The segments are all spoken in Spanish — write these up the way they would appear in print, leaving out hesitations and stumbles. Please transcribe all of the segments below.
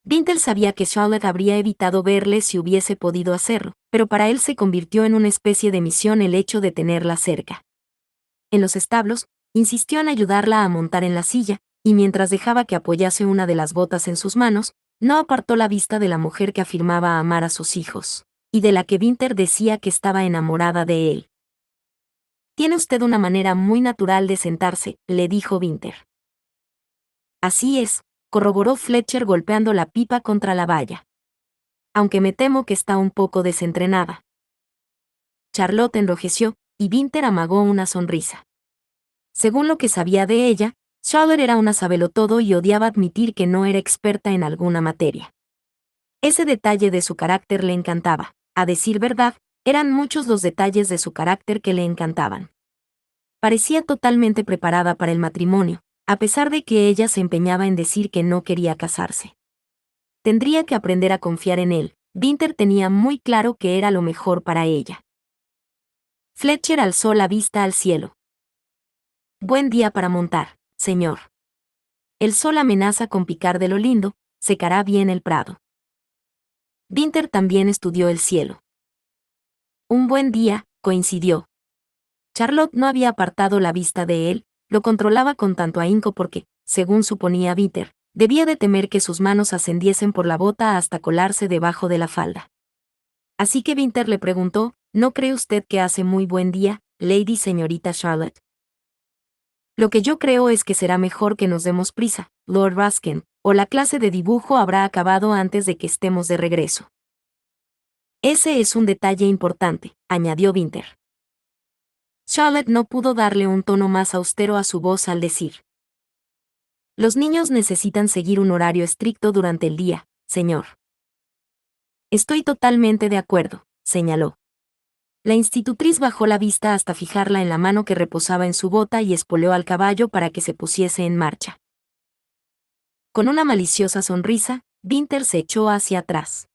Winter sabía que Charlotte habría evitado verle si hubiese podido hacerlo, pero para él se convirtió en una especie de misión el hecho de tenerla cerca. En los establos, insistió en ayudarla a montar en la silla, y mientras dejaba que apoyase una de las botas en sus manos, no apartó la vista de la mujer que afirmaba amar a sus hijos, y de la que Winter decía que estaba enamorada de él. «Tiene usted una manera muy natural de sentarse», le dijo Winter. «Así es», corroboró Fletcher golpeando la pipa contra la valla. «Aunque me temo que está un poco desentrenada». Charlotte enrojeció, y Winter amagó una sonrisa. Según lo que sabía de ella, Charlotte era una sabelotodo y odiaba admitir que no era experta en alguna materia. Ese detalle de su carácter le encantaba. A decir verdad, eran muchos los detalles de su carácter que le encantaban. Parecía totalmente preparada para el matrimonio, a pesar de que ella se empeñaba en decir que no quería casarse. Tendría que aprender a confiar en él. Winter tenía muy claro que era lo mejor para ella. Fletcher alzó la vista al cielo. «Buen día para montar, señor. El sol amenaza con picar de lo lindo, secará bien el prado». Winter también estudió el cielo. «Un buen día», coincidió. Charlotte no había apartado la vista de él, lo controlaba con tanto ahínco porque, según suponía Winter, debía de temer que sus manos ascendiesen por la bota hasta colarse debajo de la falda. Así que Winter le preguntó: «¿No cree usted que hace muy buen día, Lady señorita Charlotte?» «Lo que yo creo es que será mejor que nos demos prisa, Lord Ruskin, o la clase de dibujo habrá acabado antes de que estemos de regreso». «Ese es un detalle importante», añadió Winter. Charlotte no pudo darle un tono más austero a su voz al decir: «Los niños necesitan seguir un horario estricto durante el día, señor». «Estoy totalmente de acuerdo», señaló. La institutriz bajó la vista hasta fijarla en la mano que reposaba en su bota y espoleó al caballo para que se pusiese en marcha. Con una maliciosa sonrisa, Winter se echó hacia atrás.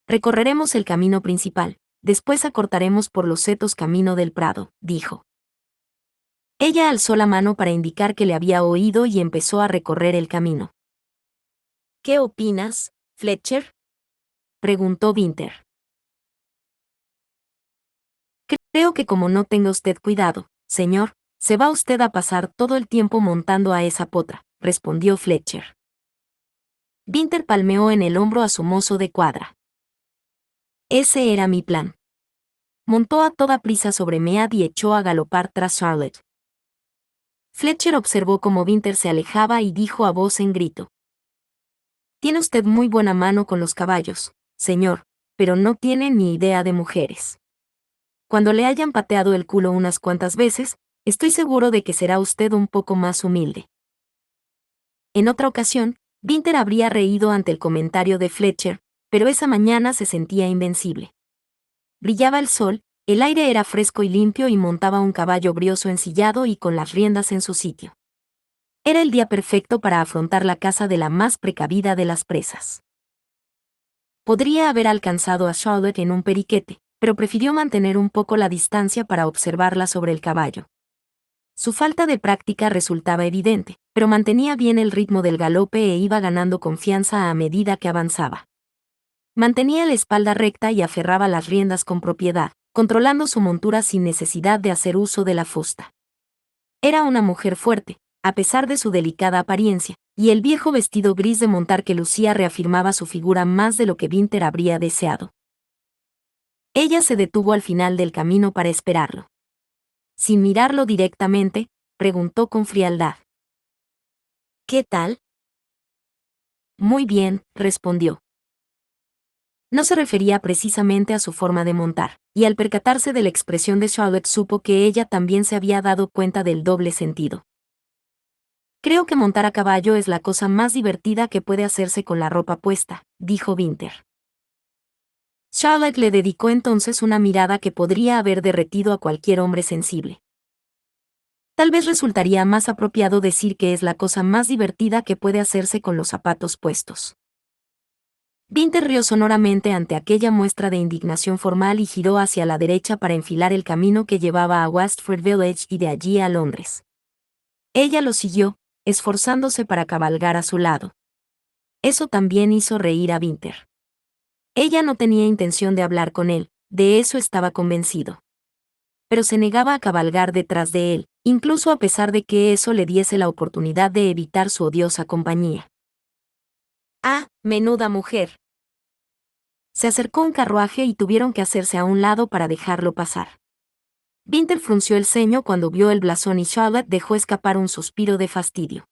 «Recorreremos el camino principal, después acortaremos por los setos camino del prado», dijo. Ella alzó la mano para indicar que le había oído y empezó a recorrer el camino. «¿Qué opinas, Fletcher?», preguntó Winter. «Creo que como no tenga usted cuidado, señor, se va usted a pasar todo el tiempo montando a esa potra», respondió Fletcher. Winter palmeó en el hombro a su mozo de cuadra. «Ese era mi plan». Montó a toda prisa sobre Mead y echó a galopar tras Charlotte. Fletcher observó cómo Winter se alejaba y dijo a voz en grito: «Tiene usted muy buena mano con los caballos, señor, pero no tiene ni idea de mujeres. Cuando le hayan pateado el culo unas cuantas veces, estoy seguro de que será usted un poco más humilde». En otra ocasión, Winter habría reído ante el comentario de Fletcher, pero esa mañana se sentía invencible. Brillaba el sol, el aire era fresco y limpio y montaba un caballo brioso ensillado y con las riendas en su sitio. Era el día perfecto para afrontar la caza de la más precavida de las presas. Podría haber alcanzado a Charlotte en un periquete, pero prefirió mantener un poco la distancia para observarla sobre el caballo. Su falta de práctica resultaba evidente, pero mantenía bien el ritmo del galope e iba ganando confianza a medida que avanzaba. Mantenía la espalda recta y aferraba las riendas con propiedad, controlando su montura sin necesidad de hacer uso de la fusta. Era una mujer fuerte, a pesar de su delicada apariencia, y el viejo vestido gris de montar que lucía reafirmaba su figura más de lo que Winter habría deseado. Ella se detuvo al final del camino para esperarlo. Sin mirarlo directamente, preguntó con frialdad: «¿Qué tal?». «Muy bien», respondió. No se refería precisamente a su forma de montar, y al percatarse de la expresión de Charlotte supo que ella también se había dado cuenta del doble sentido. «Creo que montar a caballo es la cosa más divertida que puede hacerse con la ropa puesta», dijo Winter. Charlotte le dedicó entonces una mirada que podría haber derretido a cualquier hombre sensible. Tal vez resultaría más apropiado decir que es la cosa más divertida que puede hacerse con los zapatos puestos. Winter rió sonoramente ante aquella muestra de indignación formal y giró hacia la derecha para enfilar el camino que llevaba a Westford Village y de allí a Londres. Ella lo siguió, esforzándose para cabalgar a su lado. Eso también hizo reír a Winter. Ella no tenía intención de hablar con él, de eso estaba convencido. Pero se negaba a cabalgar detrás de él, incluso a pesar de que eso le diese la oportunidad de evitar su odiosa compañía. ¡Ah, menuda mujer! Se acercó un carruaje y tuvieron que hacerse a un lado para dejarlo pasar. Winter frunció el ceño cuando vio el blasón y Charlotte dejó escapar un suspiro de fastidio.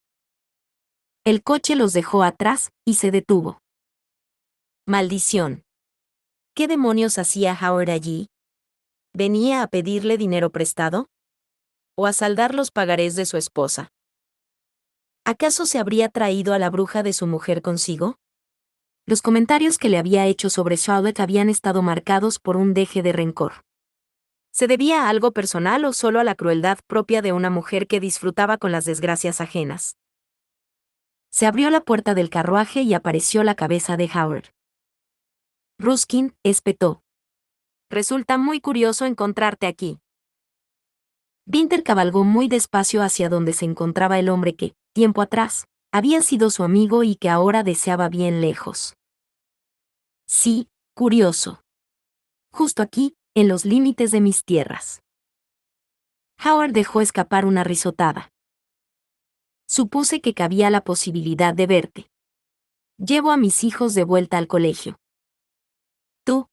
El coche los dejó atrás y se detuvo. ¡Maldición! ¿Qué demonios hacía Howard allí? ¿Venía a pedirle dinero prestado? ¿O a saldar los pagarés de su esposa? ¿Acaso se habría traído a la bruja de su mujer consigo? Los comentarios que le había hecho sobre Charlotte habían estado marcados por un deje de rencor. ¿Se debía a algo personal o solo a la crueldad propia de una mujer que disfrutaba con las desgracias ajenas? Se abrió la puerta del carruaje y apareció la cabeza de Howard. Ruskin espetó. Resulta muy curioso encontrarte aquí. Winter cabalgó muy despacio hacia donde se encontraba el hombre que, tiempo atrás, había sido su amigo y que ahora deseaba bien lejos. Sí, curioso. Justo aquí, en los límites de mis tierras. Howard dejó escapar una risotada. Supuse que cabía la posibilidad de verte. Llevo a mis hijos de vuelta al colegio. ¿Tú?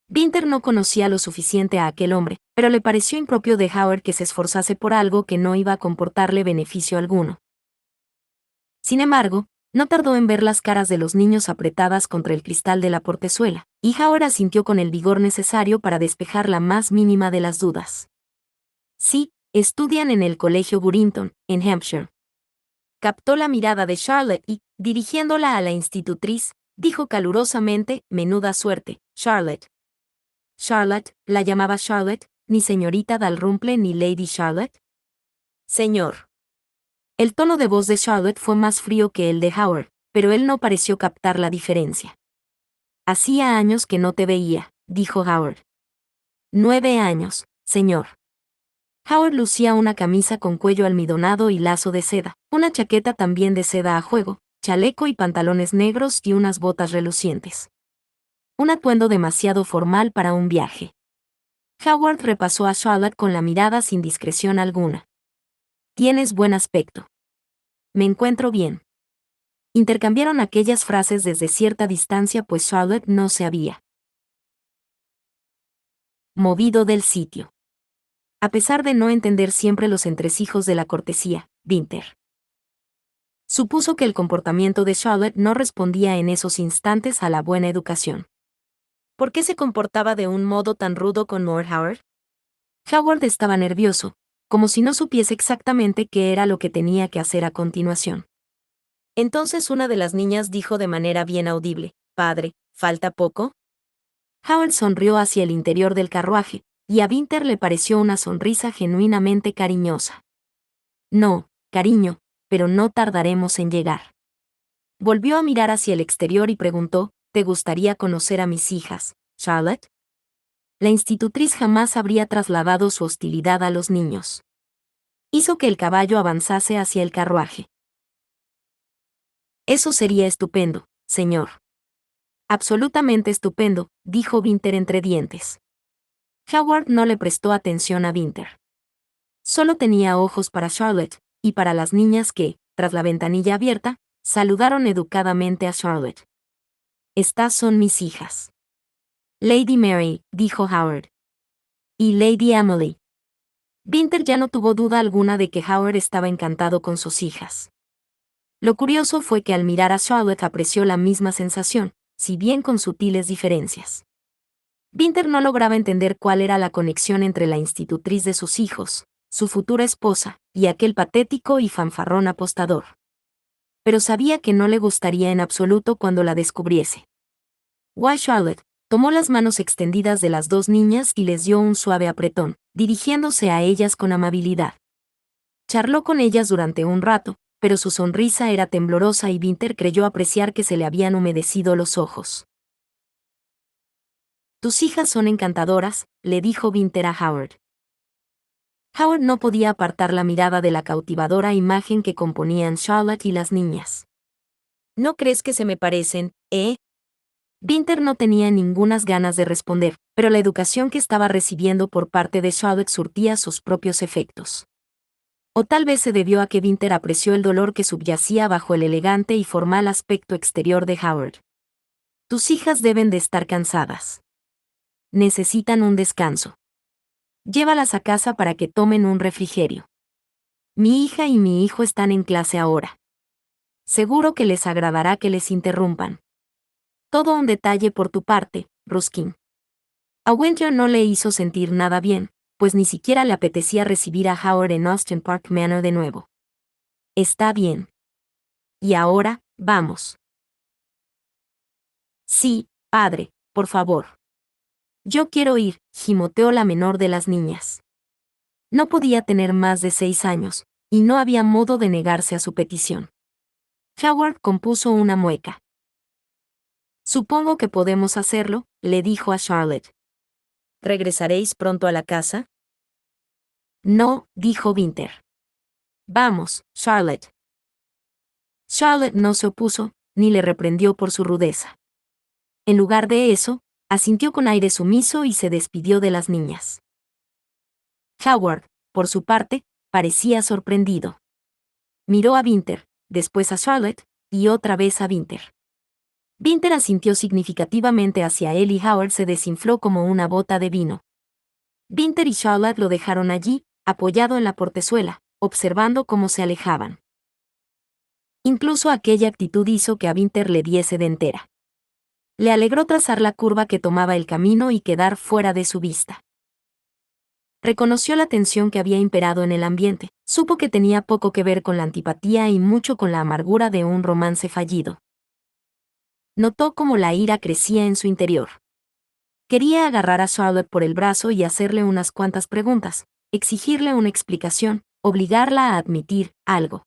Winter no conocía lo suficiente a aquel hombre, pero le pareció impropio de Howard que se esforzase por algo que no iba a comportarle beneficio alguno. Sin embargo, no tardó en ver las caras de los niños apretadas contra el cristal de la portezuela, y Howard asintió con el vigor necesario para despejar la más mínima de las dudas. Sí, estudian en el colegio Burrington, en Hampshire. Captó la mirada de Charlotte y, dirigiéndola a la institutriz, dijo calurosamente: menuda suerte, Charlotte. Charlotte, la llamaba Charlotte, ni señorita Dalrymple ni Lady Charlotte. Señor. El tono de voz de Charlotte fue más frío que el de Howard, pero él no pareció captar la diferencia. Hacía años que no te veía, dijo Howard. 9 años, señor. Howard lucía una camisa con cuello almidonado y lazo de seda, una chaqueta también de seda a juego, chaleco y pantalones negros y unas botas relucientes. Un atuendo demasiado formal para un viaje. Howard repasó a Charlotte con la mirada sin discreción alguna. Tienes buen aspecto. Me encuentro bien. Intercambiaron aquellas frases desde cierta distancia pues Charlotte no se había movido del sitio. A pesar de no entender siempre los entresijos de la cortesía, Winter supuso que el comportamiento de Charlotte no respondía en esos instantes a la buena educación. ¿Por qué se comportaba de un modo tan rudo con Lord Howard? Howard estaba nervioso, como si no supiese exactamente qué era lo que tenía que hacer a continuación. Entonces una de las niñas dijo de manera bien audible: «Padre, ¿falta poco?». Howard sonrió hacia el interior del carruaje, y a Winter le pareció una sonrisa genuinamente cariñosa. «No, cariño, pero no tardaremos en llegar». Volvió a mirar hacia el exterior y preguntó: «¿Te gustaría conocer a mis hijas, Charlotte?». La institutriz jamás habría trasladado su hostilidad a los niños. Hizo que el caballo avanzase hacia el carruaje. «Eso sería estupendo, señor». «Absolutamente estupendo», dijo Winter entre dientes. Howard no le prestó atención a Winter. Solo tenía ojos para Charlotte, y para las niñas que, tras la ventanilla abierta, saludaron educadamente a Charlotte. «Estas son mis hijas». «Lady Mary», dijo Howard. «Y Lady Emily». Winter ya no tuvo duda alguna de que Howard estaba encantado con sus hijas. Lo curioso fue que al mirar a Charlotte apreció la misma sensación, si bien con sutiles diferencias. Winter no lograba entender cuál era la conexión entre la institutriz de sus hijos, su futura esposa, y aquel patético y fanfarrón apostador. Pero sabía que no le gustaría en absoluto cuando la descubriese. Why Charlotte tomó las manos extendidas de las dos niñas y les dio un suave apretón, dirigiéndose a ellas con amabilidad. Charló con ellas durante un rato, pero su sonrisa era temblorosa y Winter creyó apreciar que se le habían humedecido los ojos. «Tus hijas son encantadoras», le dijo Winter a Howard. Howard no podía apartar la mirada de la cautivadora imagen que componían Charlotte y las niñas. ¿No crees que se me parecen, eh? Winter no tenía ningunas ganas de responder, pero la educación que estaba recibiendo por parte de Charlotte surtía sus propios efectos. O tal vez se debió a que Winter apreció el dolor que subyacía bajo el elegante y formal aspecto exterior de Howard. Tus hijas deben de estar cansadas. Necesitan un descanso. Llévalas a casa para que tomen un refrigerio. Mi hija y mi hijo están en clase ahora. Seguro que les agradará que les interrumpan. Todo un detalle por tu parte, Ruskin. A Winter no le hizo sentir nada bien, pues ni siquiera le apetecía recibir a Howard en Austin Park Manor de nuevo. Está bien. Y ahora, vamos. Sí, padre, por favor. Yo quiero ir, gimoteó la menor de las niñas. No podía tener más de 6 años, y no había modo de negarse a su petición. Howard compuso una mueca. Supongo que podemos hacerlo, le dijo a Charlotte. ¿Regresaréis pronto a la casa? No, dijo Winter. Vamos, Charlotte. Charlotte no se opuso, ni le reprendió por su rudeza. En lugar de eso, asintió con aire sumiso y se despidió de las niñas. Howard, por su parte, parecía sorprendido. Miró a Winter, después a Charlotte, y otra vez a Winter. Winter asintió significativamente hacia él y Howard se desinfló como una bota de vino. Winter y Charlotte lo dejaron allí, apoyado en la portezuela, observando cómo se alejaban. Incluso aquella actitud hizo que a Winter le diese de entera. Le alegró trazar la curva que tomaba el camino y quedar fuera de su vista. Reconoció la tensión que había imperado en el ambiente, supo que tenía poco que ver con la antipatía y mucho con la amargura de un romance fallido. Notó cómo la ira crecía en su interior. Quería agarrar a Charlotte por el brazo y hacerle unas cuantas preguntas, exigirle una explicación, obligarla a admitir algo.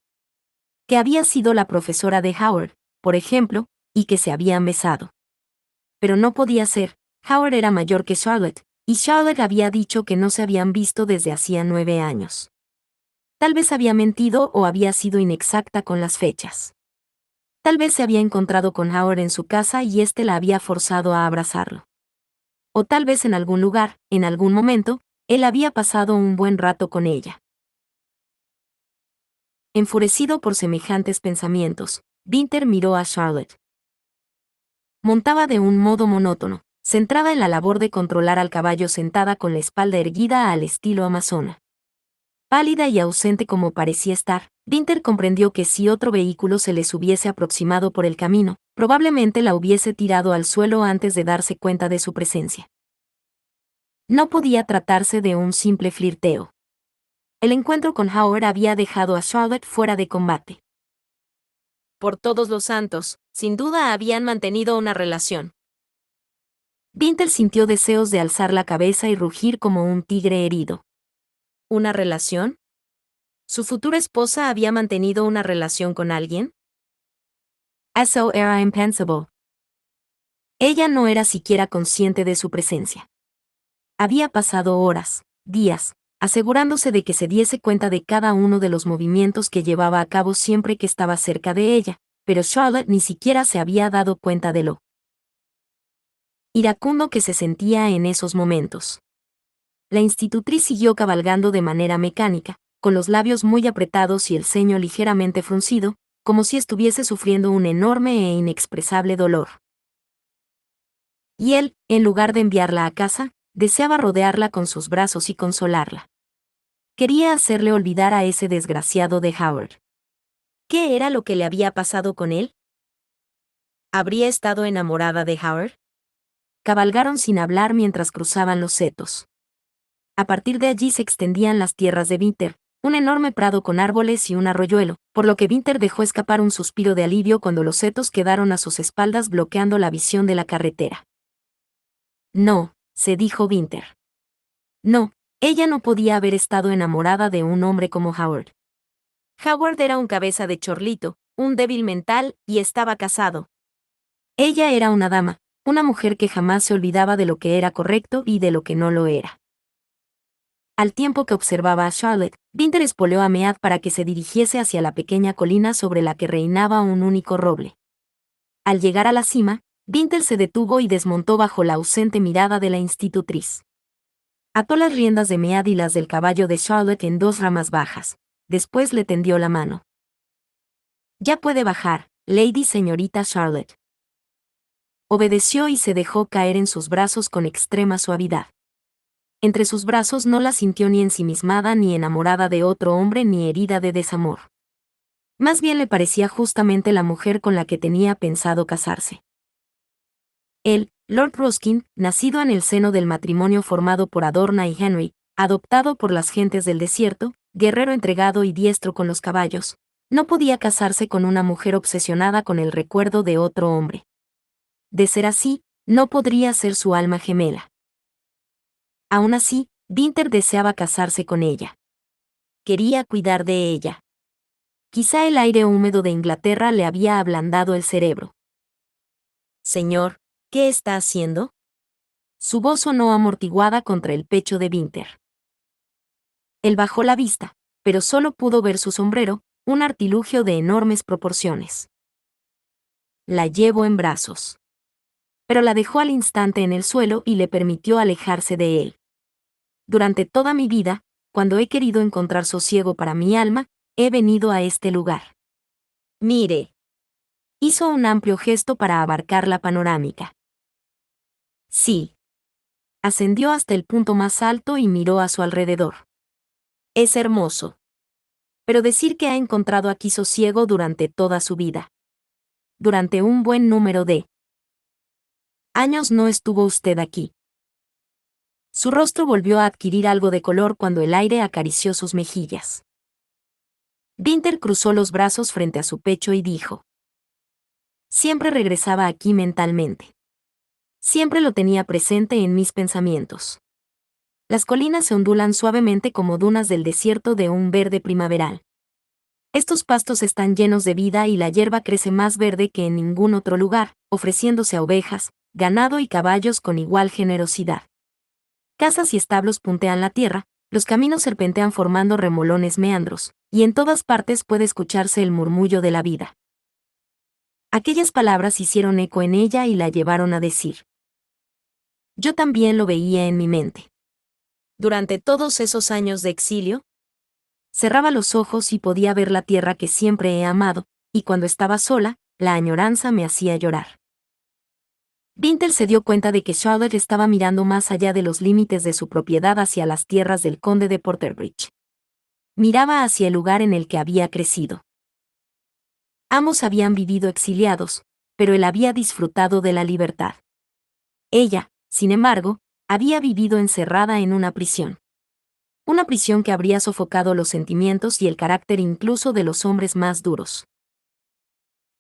Que había sido la profesora de Howard, por ejemplo, y que se habían besado. Pero no podía ser, Howard era mayor que Charlotte, y Charlotte había dicho que no se habían visto desde hacía 9 años. Tal vez había mentido o había sido inexacta con las fechas. Tal vez se había encontrado con Howard en su casa y éste la había forzado a abrazarlo. O tal vez en algún lugar, en algún momento, él había pasado un buen rato con ella. Enfurecido por semejantes pensamientos, Winter miró a Charlotte. Montaba de un modo monótono, centrada en la labor de controlar al caballo sentada con la espalda erguida al estilo amazona. Pálida y ausente como parecía estar, Winter comprendió que si otro vehículo se les hubiese aproximado por el camino, probablemente la hubiese tirado al suelo antes de darse cuenta de su presencia. No podía tratarse de un simple flirteo. El encuentro con Howard había dejado a Charlotte fuera de combate. Por todos los santos, sin duda habían mantenido una relación. Winter sintió deseos de alzar la cabeza y rugir como un tigre herido. ¿Una relación? ¿Su futura esposa había mantenido una relación con alguien? Eso era impensable. Ella no era siquiera consciente de su presencia. Había pasado horas, días, asegurándose de que se diese cuenta de cada uno de los movimientos que llevaba a cabo siempre que estaba cerca de ella, pero Charlotte ni siquiera se había dado cuenta de lo iracundo que se sentía en esos momentos. La institutriz siguió cabalgando de manera mecánica, con los labios muy apretados y el ceño ligeramente fruncido, como si estuviese sufriendo un enorme e inexpresable dolor. Y él, en lugar de enviarla a casa, deseaba rodearla con sus brazos y consolarla. Quería hacerle olvidar a ese desgraciado de Howard. ¿Qué era lo que le había pasado con él? ¿Habría estado enamorada de Howard? Cabalgaron sin hablar mientras cruzaban los setos. A partir de allí se extendían las tierras de Winter, un enorme prado con árboles y un arroyuelo, por lo que Winter dejó escapar un suspiro de alivio cuando los setos quedaron a sus espaldas bloqueando la visión de la carretera. No, se dijo Winter. No, ella no podía haber estado enamorada de un hombre como Howard. Howard era un cabeza de chorlito, un débil mental, y estaba casado. Ella era una dama, una mujer que jamás se olvidaba de lo que era correcto y de lo que no lo era. Al tiempo que observaba a Charlotte, Winter espoleó a Mead para que se dirigiese hacia la pequeña colina sobre la que reinaba un único roble. Al llegar a la cima, Winter se detuvo y desmontó bajo la ausente mirada de la institutriz. Ató las riendas de mead y las del caballo de Charlotte en 2 ramas bajas. Después le tendió la mano. «Ya puede bajar, Lady señorita Charlotte». Obedeció y se dejó caer en sus brazos con extrema suavidad. Entre sus brazos no la sintió ni ensimismada ni enamorada de otro hombre ni herida de desamor. Más bien le parecía justamente la mujer con la que tenía pensado casarse. Él, Lord Ruskin, nacido en el seno del matrimonio formado por Adorna y Henry, adoptado por las gentes del desierto, guerrero entregado y diestro con los caballos, no podía casarse con una mujer obsesionada con el recuerdo de otro hombre. De ser así, no podría ser su alma gemela. Aún así, Winter deseaba casarse con ella. Quería cuidar de ella. Quizá el aire húmedo de Inglaterra le había ablandado el cerebro. «Señor, ¿qué está haciendo?». Su voz sonó amortiguada contra el pecho de Winter. Él bajó la vista, pero solo pudo ver su sombrero, un artilugio de enormes proporciones. «La llevo en brazos». Pero la dejó al instante en el suelo y le permitió alejarse de él. «Durante toda mi vida, cuando he querido encontrar sosiego para mi alma, he venido a este lugar. Mire». Hizo un amplio gesto para abarcar la panorámica. «Sí». Ascendió hasta el punto más alto y miró a su alrededor. «Es hermoso. Pero decir que ha encontrado aquí sosiego durante toda su vida. Durante un buen número de años no estuvo usted aquí». Su rostro volvió a adquirir algo de color cuando el aire acarició sus mejillas. Winter cruzó los brazos frente a su pecho y dijo: «Siempre regresaba aquí mentalmente. Siempre lo tenía presente en mis pensamientos. Las colinas se ondulan suavemente como dunas del desierto de un verde primaveral. Estos pastos están llenos de vida y la hierba crece más verde que en ningún otro lugar, ofreciéndose a ovejas, ganado y caballos con igual generosidad. Casas y establos puntean la tierra, los caminos serpentean formando remolones meandros, y en todas partes puede escucharse el murmullo de la vida». Aquellas palabras hicieron eco en ella y la llevaron a decir: «Yo también lo veía en mi mente. Durante todos esos años de exilio, cerraba los ojos y podía ver la tierra que siempre he amado, y cuando estaba sola, la añoranza me hacía llorar». Winter se dio cuenta de que Charlotte estaba mirando más allá de los límites de su propiedad hacia las tierras del conde de Porterbridge. Miraba hacia el lugar en el que había crecido. Ambos habían vivido exiliados, pero él había disfrutado de la libertad. Ella, sin embargo, había vivido encerrada en una prisión. Una prisión que habría sofocado los sentimientos y el carácter incluso de los hombres más duros.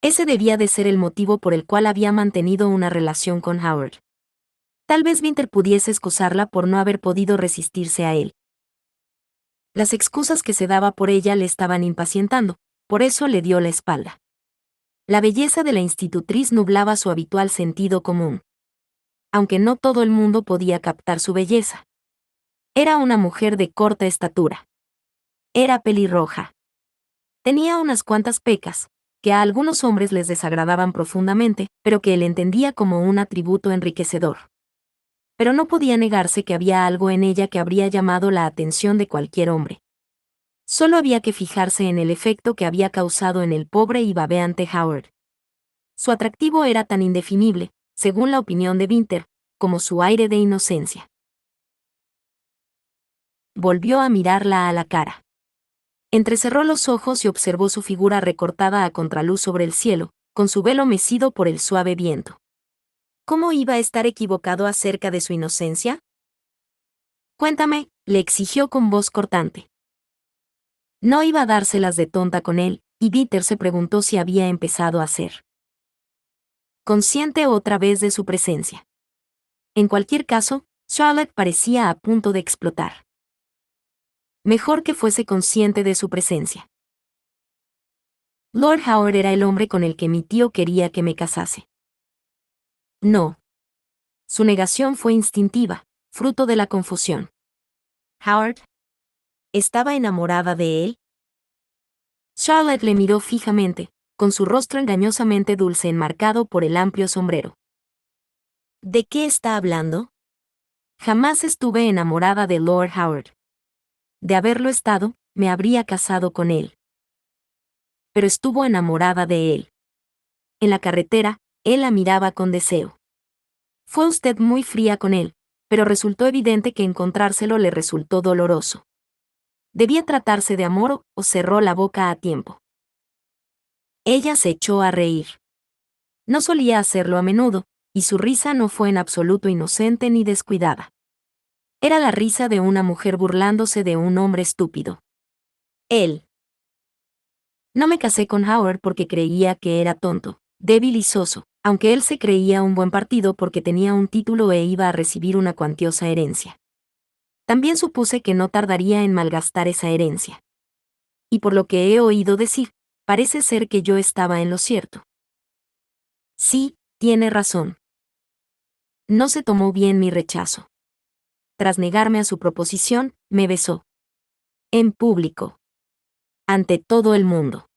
Ese debía de ser el motivo por el cual había mantenido una relación con Howard. Tal vez Winter pudiese excusarla por no haber podido resistirse a él. Las excusas que se daba por ella le estaban impacientando, por eso le dio la espalda. La belleza de la institutriz nublaba su habitual sentido común. Aunque no todo el mundo podía captar su belleza. Era una mujer de corta estatura. Era pelirroja. Tenía unas cuantas pecas, que a algunos hombres les desagradaban profundamente, pero que él entendía como un atributo enriquecedor. Pero no podía negarse que había algo en ella que habría llamado la atención de cualquier hombre. Solo había que fijarse en el efecto que había causado en el pobre y babeante Howard. Su atractivo era tan indefinible, según la opinión de Winter, como su aire de inocencia. Volvió a mirarla a la cara. Entrecerró los ojos y observó su figura recortada a contraluz sobre el cielo, con su velo mecido por el suave viento. ¿Cómo iba a estar equivocado acerca de su inocencia? «Cuéntame», le exigió con voz cortante. No iba a dárselas de tonta con él, y Winter se preguntó si había empezado a ser consciente otra vez de su presencia. En cualquier caso, Charlotte parecía a punto de explotar. Mejor que fuese consciente de su presencia. Lord Howard era el hombre con el que mi tío quería que me casase. No. Su negación fue instintiva, fruto de la confusión. Howard ¿estaba enamorada de él? Charlotte le miró fijamente, con su rostro engañosamente dulce enmarcado por el amplio sombrero. ¿De qué está hablando? Jamás estuve enamorada de Lord Howard. De haberlo estado, me habría casado con él. Pero estuvo enamorada de él. En la carretera, él la miraba con deseo. Fue usted muy fría con él, pero resultó evidente que encontrárselo le resultó doloroso. Debía tratarse de amor o cerró la boca a tiempo. Ella se echó a reír. No solía hacerlo a menudo, y su risa no fue en absoluto inocente ni descuidada. Era la risa de una mujer burlándose de un hombre estúpido. Él. No me casé con Howard porque creía que era tonto, débil y soso, aunque él se creía un buen partido porque tenía un título e iba a recibir una cuantiosa herencia. También supuse que no tardaría en malgastar esa herencia. Y por lo que he oído decir, parece ser que yo estaba en lo cierto. Sí, tiene razón. No se tomó bien mi rechazo. Tras negarme a su proposición, me besó. En público. Ante todo el mundo.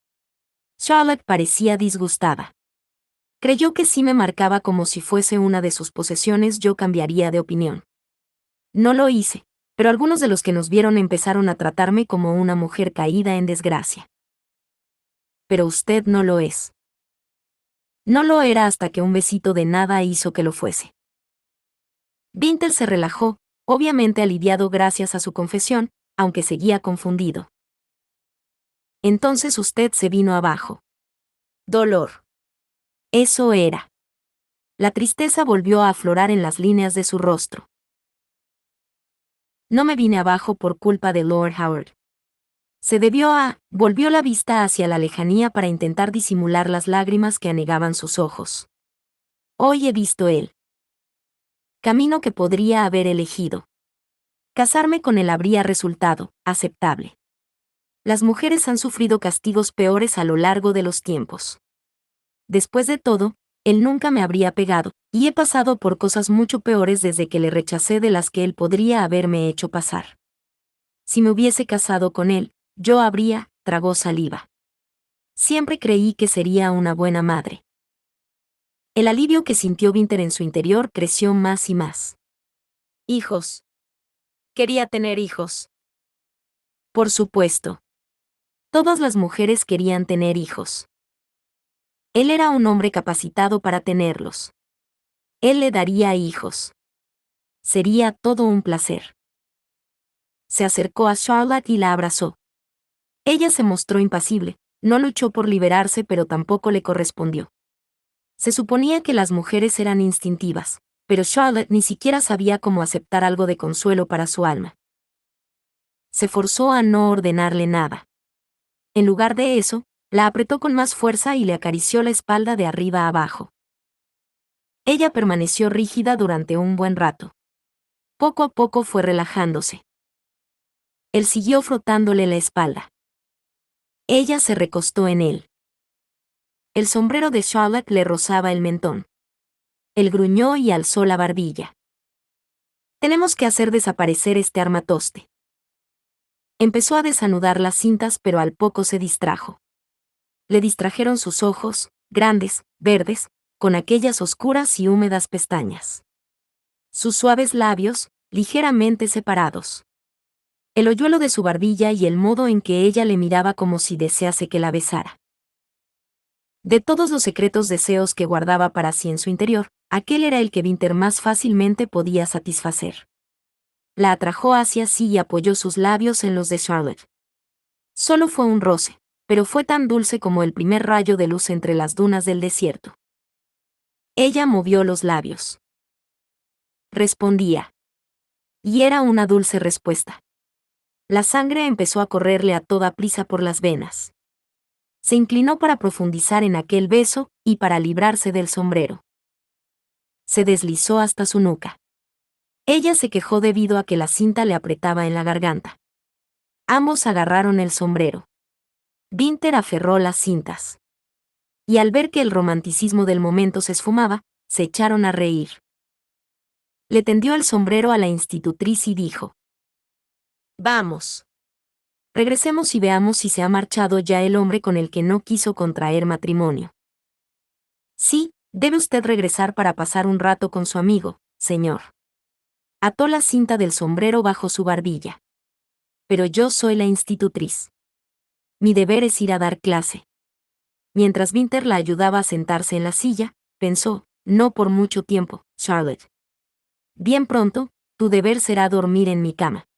Charlotte parecía disgustada. Creyó que si me marcaba como si fuese una de sus posesiones yo cambiaría de opinión. No lo hice, pero algunos de los que nos vieron empezaron a tratarme como una mujer caída en desgracia. Pero usted no lo es. No lo era hasta que un besito de nada hizo que lo fuese. Winter se relajó, obviamente aliviado gracias a su confesión, aunque seguía confundido. Entonces usted se vino abajo. Dolor. Eso era. La tristeza volvió a aflorar en las líneas de su rostro. No me vine abajo por culpa de Lord Howard. Se debió a... Volvió la vista hacia la lejanía para intentar disimular las lágrimas que anegaban sus ojos. Hoy he visto el camino que podría haber elegido. Casarme con él habría resultado aceptable. Las mujeres han sufrido castigos peores a lo largo de los tiempos. Después de todo, él nunca me habría pegado, y he pasado por cosas mucho peores desde que le rechacé de las que él podría haberme hecho pasar. Si me hubiese casado con él, yo habría, tragó saliva. Siempre creí que sería una buena madre. El alivio que sintió Winter en su interior creció más y más. Hijos. Quería tener hijos. Por supuesto. Todas las mujeres querían tener hijos. Él era un hombre capacitado para tenerlos. Él le daría hijos. Sería todo un placer. Se acercó a Charlotte y la abrazó. Ella se mostró impasible, no luchó por liberarse pero tampoco le correspondió. Se suponía que las mujeres eran instintivas, pero Charlotte ni siquiera sabía cómo aceptar algo de consuelo para su alma. Se forzó a no ordenarle nada. En lugar de eso, la apretó con más fuerza y le acarició la espalda de arriba a abajo. Ella permaneció rígida durante un buen rato. Poco a poco fue relajándose. Él siguió frotándole la espalda. Ella se recostó en él. El sombrero de Charlotte le rozaba el mentón. Él gruñó y alzó la barbilla. Tenemos que hacer desaparecer este armatoste. Empezó a desanudar las cintas pero al poco se distrajo. Le distrajeron sus ojos, grandes, verdes, con aquellas oscuras y húmedas pestañas. Sus suaves labios, ligeramente separados. El hoyuelo de su barbilla y el modo en que ella le miraba como si desease que la besara. De todos los secretos deseos que guardaba para sí en su interior, aquel era el que Winter más fácilmente podía satisfacer. La atrajo hacia sí y apoyó sus labios en los de Charlotte. Solo fue un roce, pero fue tan dulce como el primer rayo de luz entre las dunas del desierto. Ella movió los labios. Respondía. Y era una dulce respuesta. La sangre empezó a correrle a toda prisa por las venas. Se inclinó para profundizar en aquel beso y para librarse del sombrero. Se deslizó hasta su nuca. Ella se quejó debido a que la cinta le apretaba en la garganta. Ambos agarraron el sombrero. Winter aferró las cintas. Y al ver que el romanticismo del momento se esfumaba, se echaron a reír. Le tendió el sombrero a la institutriz y dijo: «Vamos. Regresemos y veamos si se ha marchado ya el hombre con el que no quiso contraer matrimonio. Sí, debe usted regresar para pasar un rato con su amigo, señor. Ató la cinta del sombrero bajo su barbilla. Pero yo soy la institutriz. Mi deber es ir a dar clase. Mientras Winter la ayudaba a sentarse en la silla, pensó, no por mucho tiempo, Charlotte. Bien pronto, tu deber será dormir en mi cama.